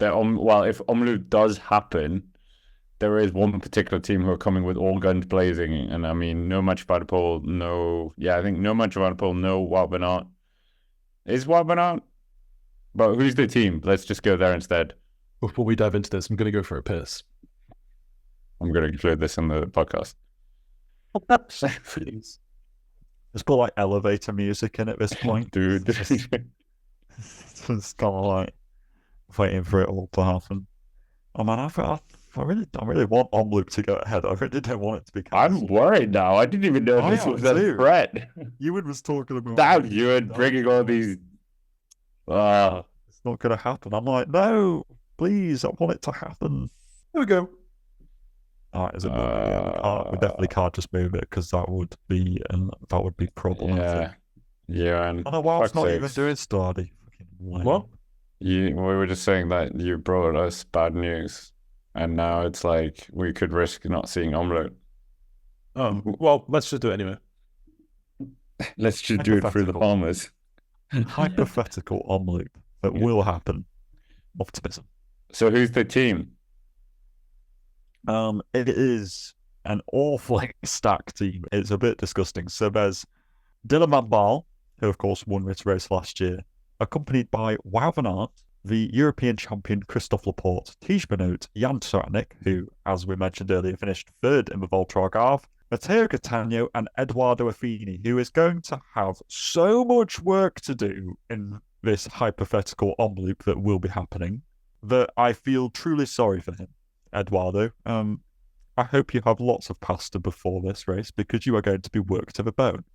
Well, if Omloop does happen, there is one particular team who are coming with all guns blazing, and I mean, no Match Van der Poel, no, yeah, I think no Match Van der Poel, no Wout van Aert. Is Wout van Aert? But who's the team? Let's just go there instead. Before we dive into this, I'm going to go for a piss. I'm going to include this in the podcast. Please. Let's put like elevator music in at this point. Dude. It's kind of like waiting for it all to happen. Oh man, I really want Omloop to go ahead. I really don't want it to be cancelled. I'm worried now. I didn't even know this was a threat. Ewan was talking about Damn, Ewan, bringing all these. It's not going to happen. I'm like, no, please, I want it to happen. There we go. All right, is it we definitely can't just move it because that would be problematic. Yeah, and I know Wout's not even doing study. What? We were just saying that you brought us bad news, and now it's like we could risk not seeing Omloop. Well, let's just do it anyway. Let's just do it through the farmers. Hypothetical Omloop that will happen. Optimism. So who's the team? It is an awfully stacked team. It's a bit disgusting. So there's Dylan van Baarle, who of course won this race last year, accompanied by Wout van Aert, the European champion Christophe Laporte, Tiege Benoot, Jan Tratnik, who, as we mentioned earlier, finished third in the Volta Algarve, Matteo Cattaneo, and Edoardo Affini, who is going to have so much work to do in this hypothetical Omloop that will be happening that I feel truly sorry for him. Eduardo, I hope you have lots of pasta before this race because you are going to be worked to the bone.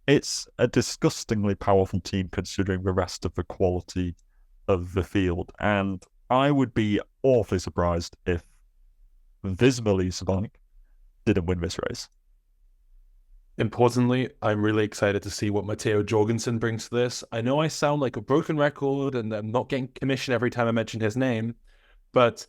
It's a disgustingly powerful team considering the rest of the quality of the field, and I would be awfully surprised if Visma Lease didn't win this race. Importantly, I'm really excited to see what Matteo Jorgensen brings to this. I know I sound like a broken record and I'm not getting commission every time I mention his name, but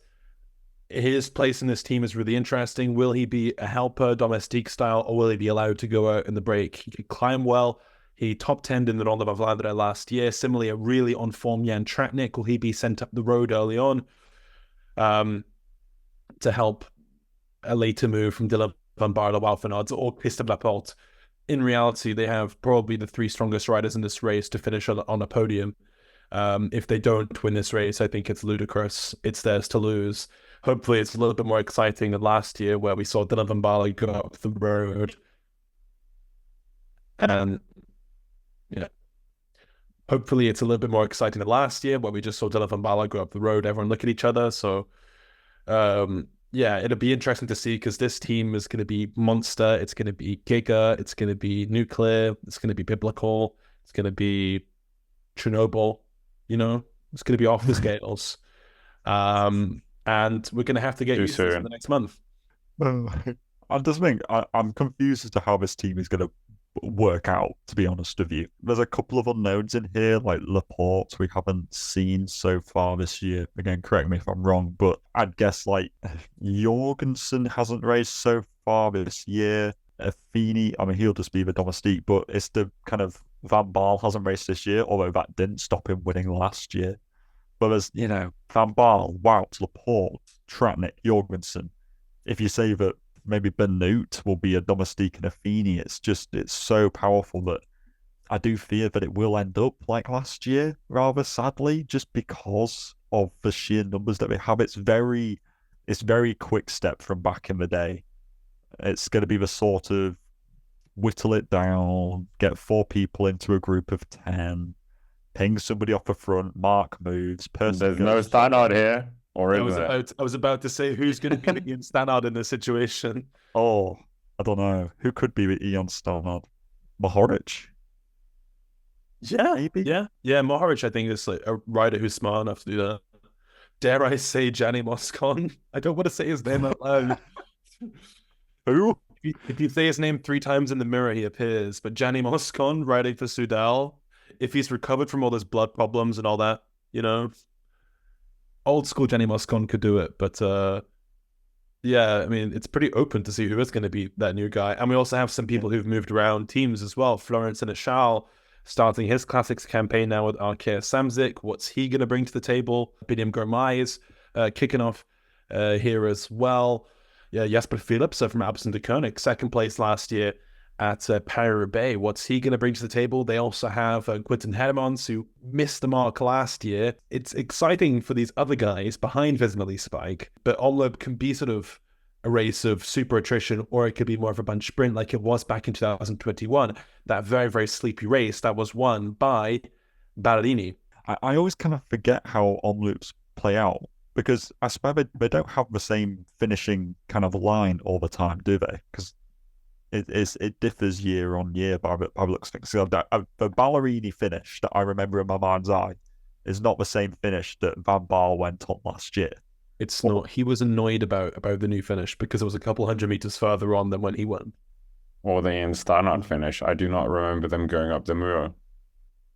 his place in this team is really interesting. Will he be a helper, domestique style, or will he be allowed to go out in the break? He could climb well. He top 10'd in the Ronde van Vlaanderen last year. Similarly, a really on-form Jan Tratnik. Will he be sent up the road early on to help a later move from Dylan van Baarle, Wout van Aert, or Christophe Laporte? In reality, they have probably the three strongest riders in this race to finish on a podium. If they don't win this race, I think it's ludicrous. It's theirs to lose. Hopefully it's a little bit more exciting than last year where we saw Dylan van Baarle go up the road. And yeah, hopefully it's a little bit more exciting than last year where we just saw Dylan van Baarle go up the road, everyone look at each other. So yeah, it'll be interesting to see because this team is going to be monster. It's going to be Giga. It's going to be nuclear. It's going to be biblical. It's going to be Chernobyl. You know, it's going to be off the scales. And we're going to have to get used to this in the next month. I just think I'm confused as to how this team is going to work out, to be honest with you. There's a couple of unknowns in here, like Laporte, we haven't seen so far this year. Again, correct me if I'm wrong, but I'd guess like Jorgensen hasn't raced so far this year. Affini, I mean, he'll just be the domestique, but it's the kind of Van Baarle hasn't raced this year, although that didn't stop him winning last year. But there's, Van Baarle, Wout, Laporte, Tratnik, Jorgensen. If you say that maybe Benoot will be a domestique and Affini, it's so powerful that I do fear that it will end up like last year, rather sadly, just because of the sheer numbers that we have. It's very quick step from back in the day. It's going to be the sort of whittle it down, get 4 people into a group of 10, ping somebody off the front, mark moves. There's no Stannard here. Or I was about to say who's going to be Ian Stannard in this situation. Oh, I don't know. Who could be with Ian Stannard? Mohoric? Yeah, maybe. Yeah, Mohoric, I think, is like a rider who's smart enough to do that. Dare I say Gianni Moscon? I don't want to say his name out loud. Who? If you say his name 3 times in the mirror, he appears. But Gianni Moscon riding for Soudal, if he's recovered from all those blood problems and all that, old school Gianni Moscon could do it. But yeah, I mean, it's pretty open to see who is going to be that new guy. And we also have some people who've moved around teams as well. Florence and Echal starting his Classics campaign now with Arkea Samsic. What's he going to bring to the table? Podium Gourmet is kicking off here as well. Yeah, Jasper Philipsen from Alpecin de Koning, second place last year at Paris-Roubaix. What's he going to bring to the table? They also have Quinten Hermans, who missed the mark last year. It's exciting for these other guys behind Visma Lease bike, but Omloop can be sort of a race of super attrition, or it could be more of a bunch sprint like it was back in 2021. That very, very sleepy race that was won by Ballerini. I always kind of forget how Omloops play out, because I swear they don't have the same finishing kind of line all the time, do they? Because it differs year on year by the looks of things. So the Ballerini finish that I remember in my mind's eye is not the same finish that Van Baal went on last year. It's not. He was annoyed about the new finish because it was a couple hundred meters further on than when he won. Or the Ian Stannard finish. I do not remember them going up the Muur.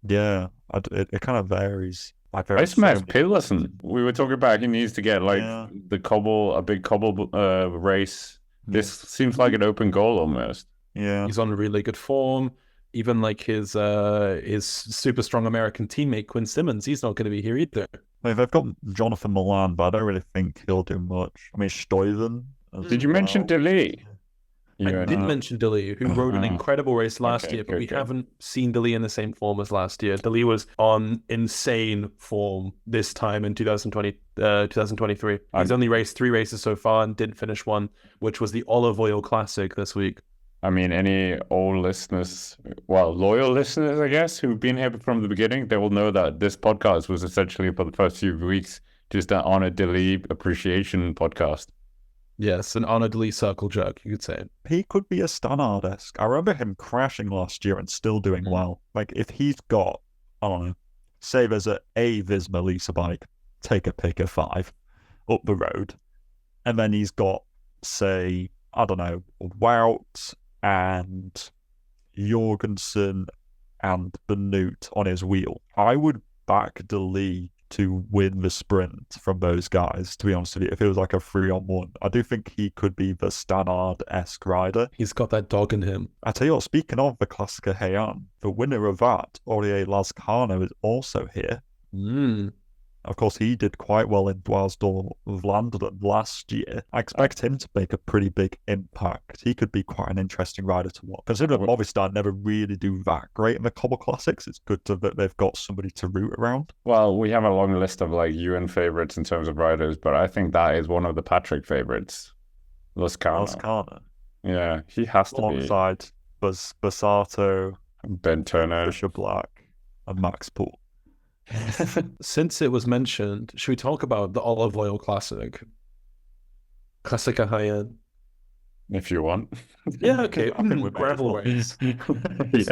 Yeah, it kind of varies. I smashed Pedersen. We were talking about he needs to get a big cobble race. This seems like an open goal almost. Yeah, he's on really good form. Even like his super strong American teammate Quinn Simmons, he's not going to be here either. I mean, they've got Jonathan Milan, but I don't really think he'll do much. I mean, Stuyven. Did you mention Deli? I did mention Deli, who rode an incredible race last year, but we haven't seen Deli in the same form as last year. Deli was on insane form this time in 2023. He's only raced 3 races so far and didn't finish one, which was the Olive Oil Classic this week. I mean, any old listeners, loyal listeners, I guess, who've been here from the beginning, they will know that this podcast was essentially for the first few weeks just an Honor Deli appreciation podcast. Yes, an Honor Deli circle jerk, you could say. He could be a Stannard-esque. I remember him crashing last year and still doing well. Like, if he's got, I don't know, say there's a Visma Lease bike, take a pick of 5 up the road, and then he's got, say, I don't know, Wout and Jorgensen and Benoot on his wheel. I would back Deli to win the sprint from those guys, to be honest with you. If it was like a 3-on-1, I do think he could be the Stannard-esque rider. He's got that dog in him. I tell you what, speaking of the Classica Heian, the winner of that, Aurier Lazcano, is also here. Of course, he did quite well in Dwars-door-Vlaanderen last year. I expect him to make a pretty big impact. He could be quite an interesting rider to watch. Considering Movistar never really do that great in the Cobble Classics, it's good that they've got somebody to root around. Well, we have a long list of UN favourites in terms of riders, but I think that is one of the Patrick favourites. Lazcano. Yeah, he has to be. Alongside Bassato, Ben Turner, Fisher Black, and Max Poole. Since it was mentioned, should we talk about the Olive Oil Classic? Classica Heian. If you want. Yeah, okay. I think we're gravel race. This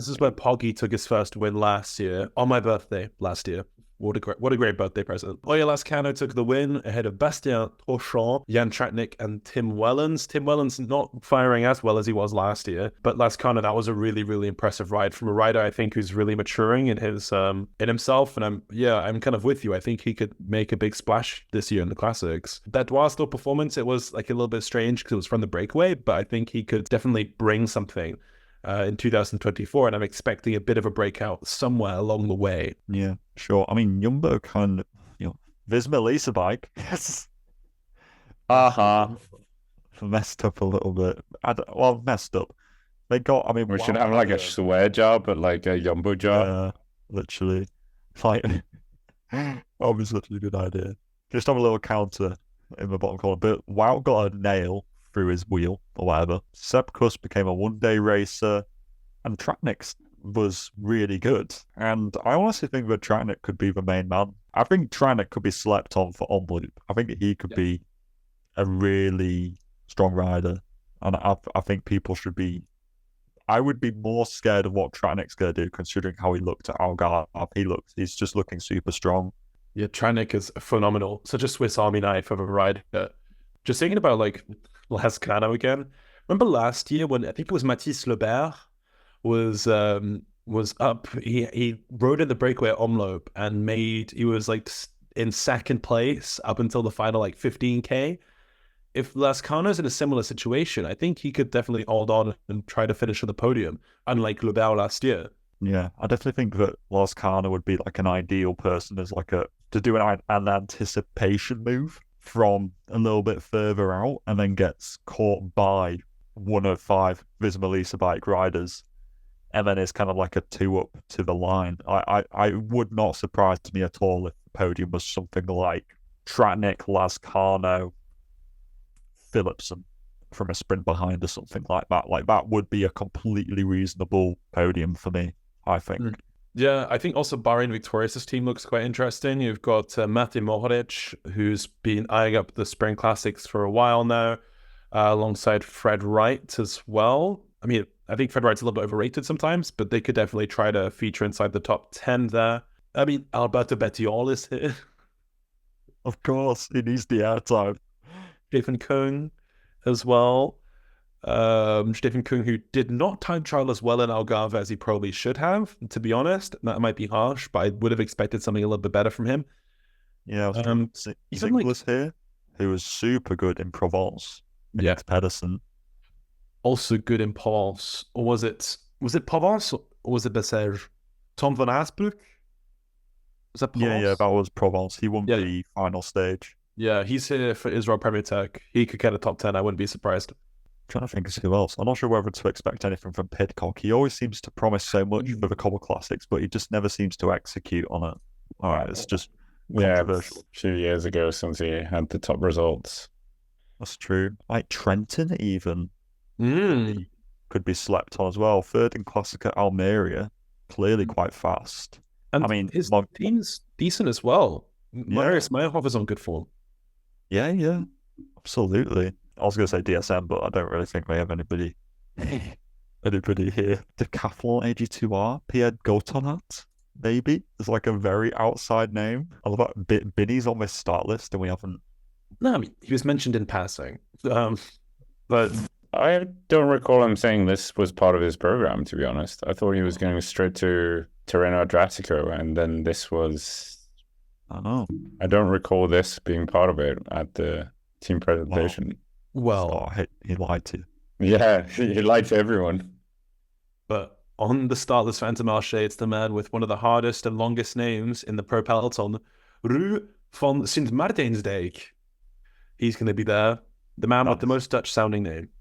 is where Poggy took his first win last year, on my birthday last year. What a great birthday present. Aurier Lazcano took the win ahead of Bastien Trochon, Jan Tratnik, and Tim Wellens. Tim Wellens not firing as well as he was last year, but Lazcano, that was a really, really impressive ride from a rider I think who's really maturing in his in himself. And I'm kind of with you. I think he could make a big splash this year in the classics. That Dwars-door performance, it was like a little bit strange because it was from the breakaway, but I think he could definitely bring something in 2024, and I'm expecting a bit of a breakout somewhere along the way. Yeah, sure. I mean, Jumbo kind of, Visma Lease bike. Messed up a little bit. Messed up. They got, we should have like a swear jar, but like a Jumbo jar. Literally. Like, obviously such a good idea. Just have a little counter in the bottom corner. But Wout got a nail through his wheel or whatever. Sepp Kuss became a one-day racer, and Tratnik was really good. And I honestly think that Tratnik could be the main man. I think Tratnik could be slept on for Omloop. I think he could be a really strong rider, and I think people should be. I would be more scared of what Tratnik's going to do, considering how he looked at Algarve. He's just looking super strong. Yeah, Tratnik is phenomenal. Such a Swiss Army knife of a rider. Just thinking about like Lazcano again. Remember last year when I think it was Mathis Lebert was up. He rode in the breakaway at Omloop and he was like in second place up until the final like 15k. If Lazcano's in a similar situation, I think he could definitely hold on and try to finish at the podium, unlike Lebert last year. Yeah, I definitely think that Lars Kana would be like an ideal person as like to do an anticipation move from a little bit further out and then gets caught by one of 5 Visma Lease bike riders, and then it's kind of like a 2 up to the line. I would not surprise me at all if the podium was something like Tratnik, Lascano, Philipsen from a sprint behind or something like that. Like that would be a completely reasonable podium for me, I think. Yeah, I think also Bahrain Victorious' team looks quite interesting. You've got Matej Mohoric, who's been eyeing up the Sprint Classics for a while now, alongside Fred Wright as well. I mean, I think Fred Wright's a little bit overrated sometimes, but they could definitely try to feature inside the top 10 there. I mean, Alberto Bettiol is here. Of course, he needs the airtime. Stephen Kung as well. Stephen Kung, who did not time trial as well in Algarve as he probably should have, to be honest. That might be harsh, but I would have expected something a little bit better from him. Yeah, Zingler's here, who was super good in Provence. Yeah. Pedersen. Also good in Provence. Or was it Provence or was it Bessèges? Tom van Haasbroek? Was that Provence? Yeah, that was Provence. He won the final stage. Yeah, he's here for Israel Premier Tech. He could get a top 10. I wouldn't be surprised. Trying to think of who else. I'm not sure whether to expect anything from Pidcock. He always seems to promise so much for the Cobble Classics, but he just never seems to execute on it. All right, it's just controversial. A few years ago since he had the top results. That's true. Like Trenton even He could be slept on as well. 3rd in Classic at Almeria, clearly quite fast. And I mean, his team's decent as well. Marius Meyerhoff is on good form. Yeah, absolutely. I was going to say DSM, but I don't really think they have anybody here. Decathlon AG2R, Pierre Gautonat, maybe. It's like a very outside name. I love that Binny's on this start list and we haven't. No, I mean, he was mentioned in passing. But I don't recall him saying this was part of his program, to be honest. I thought he was going straight to Tirreno Adriatico, and then this was... I know. I don't recall this being part of it at the team presentation. Well, he lied to you. Yeah, he lied to everyone. But on the startless Phantom Marche, it's the man with one of the hardest and longest names in the pro peloton, Ru van Sint Maartensdijk. He's going to be there. The man with the most Dutch-sounding name.